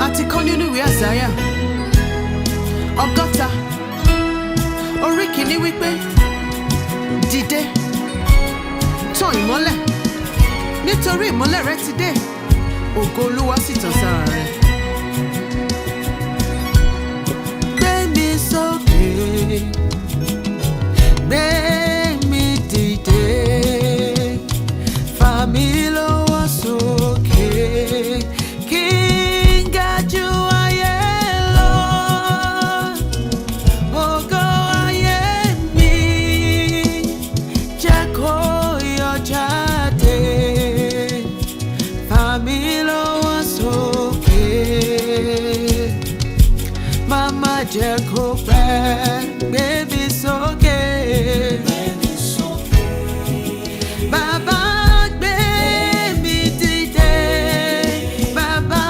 àti kọ́ nínú ìwé Àsáyà ọgọ́ta orí kìíní wípé dìde tàn ìmọ́lẹ̀ nítorí ìmọ́lẹ̀ rẹ ti dé ògo Olúwa sì tàn sára rẹ. Gbemisoke, gbé mi dìde, fà mí lọ́wọ́ sókè, kí n ga jù ayé lọ. Ògo ayé mi jẹ́ kó yọ jáde, fà mí lọ́wọ́ sókè, mama jẹ́ kó pẹ́, Gbemisoke. Bàbá gbé mi dìde, bàbá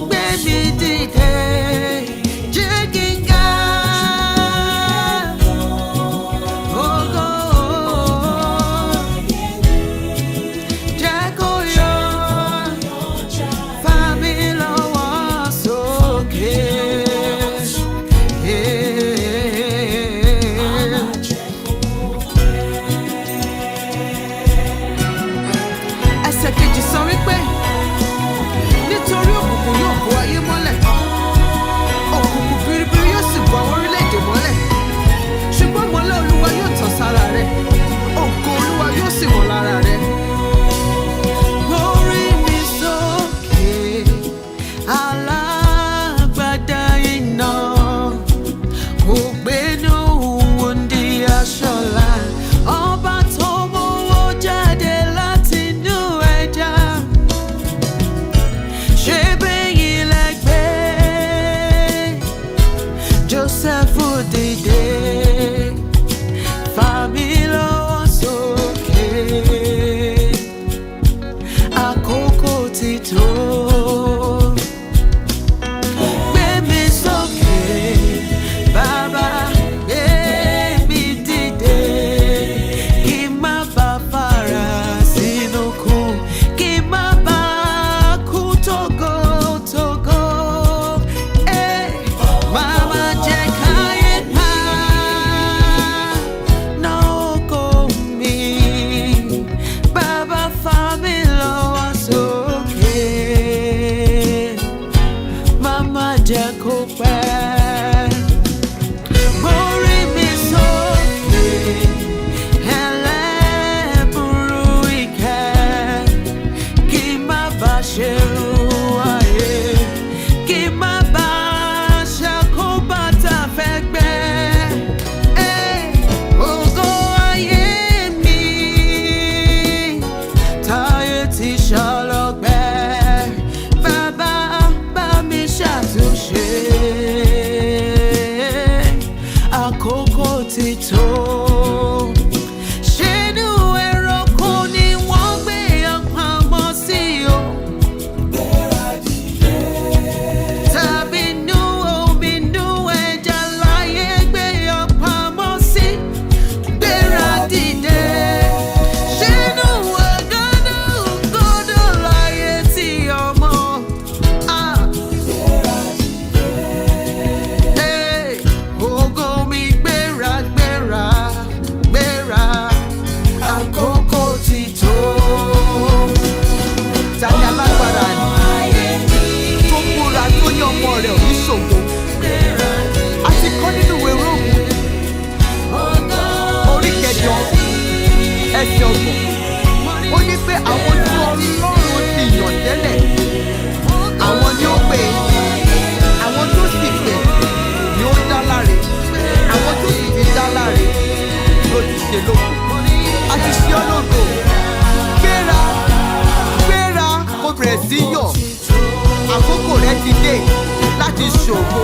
gbé mi dìde, jẹ́ kí n ga ògo, jẹ́ kó yọ, fà mí lọ́wọ́ sókè. Ẹsẹ̀ kejì sọ wípé nítorí òkùnkùn yóò bò ayé mọ́lẹ̀, òkùnkùn biribiri yóò sì bò àwọn orílẹ̀-èdè mọ́lẹ̀, ṣùgbọ́n ìmọ́lẹ̀ Olúwa yóò tàn sára rẹ, ògo Olúwa yóò sì wọ̀ lára rẹ. Orí mi sókè, alágbádá iná, ògbénu wòndì aṣọ́lá, ọba tó mówó jáde látinú ẹja, ṣé bẹ́yìn lẹ gbé Jósẹ́fù dìde, fà mí lọ́wọ́ sókè, àkókò ti tó. Gbemisoke, bàbá gbé mi dìde, kí n má bá fara sínú kú, kí n má bá kú tógótógó. Màmá jẹ́ káyé pa ná ògo mi, bàbá fà mí lọ́wọ́ sókè, màmá jẹ́ kó pẹ́. Orí mi sókè, ẹlẹ́bùrú ìkẹ́, kí n má bá ṣerú ayé, kí n má bá ṣàkóbátà fẹ́gbẹ́. Ògo ayé mi táyé ti ṣọlọ́gbẹ́, bàbá bá mi ṣàtúnṣe, àkókò ti tó. Ṣénú ẹranko ni wọ́n gbé ọpamọ́ sí o, tàbí inú omi, inú ẹja láyé gbé ọpamọ́ sí. Gbéra dìde, ṣénú ọ̀gọ́dọ̀ láyé tí ọmọ. Ògo mi gbéra, gbéra, gbéra, àkókò ti tó. Tani alágbára ni tó múra tó ní ọmọ rẹ̀ ò ní ṣògo? A ti kọ́ nínú ìwé Róòmù orí kẹjọ ẹsẹ̀ ọgbọ̀n, ó ní pé àwọn tí Ọlọ́run ti yàn tẹ́lẹ̀, àwọn ni ó pè é, àwọn tó sì pè ni ó dá láre, àwọn tó sì ti dá láre ló ti ṣe lóko. A ti ṣe ọ́ lógo, gbéra, gbéra, kó bẹ̀rẹ̀ sí yọ̀, àkókò rẹ ti dé láti ṣògo.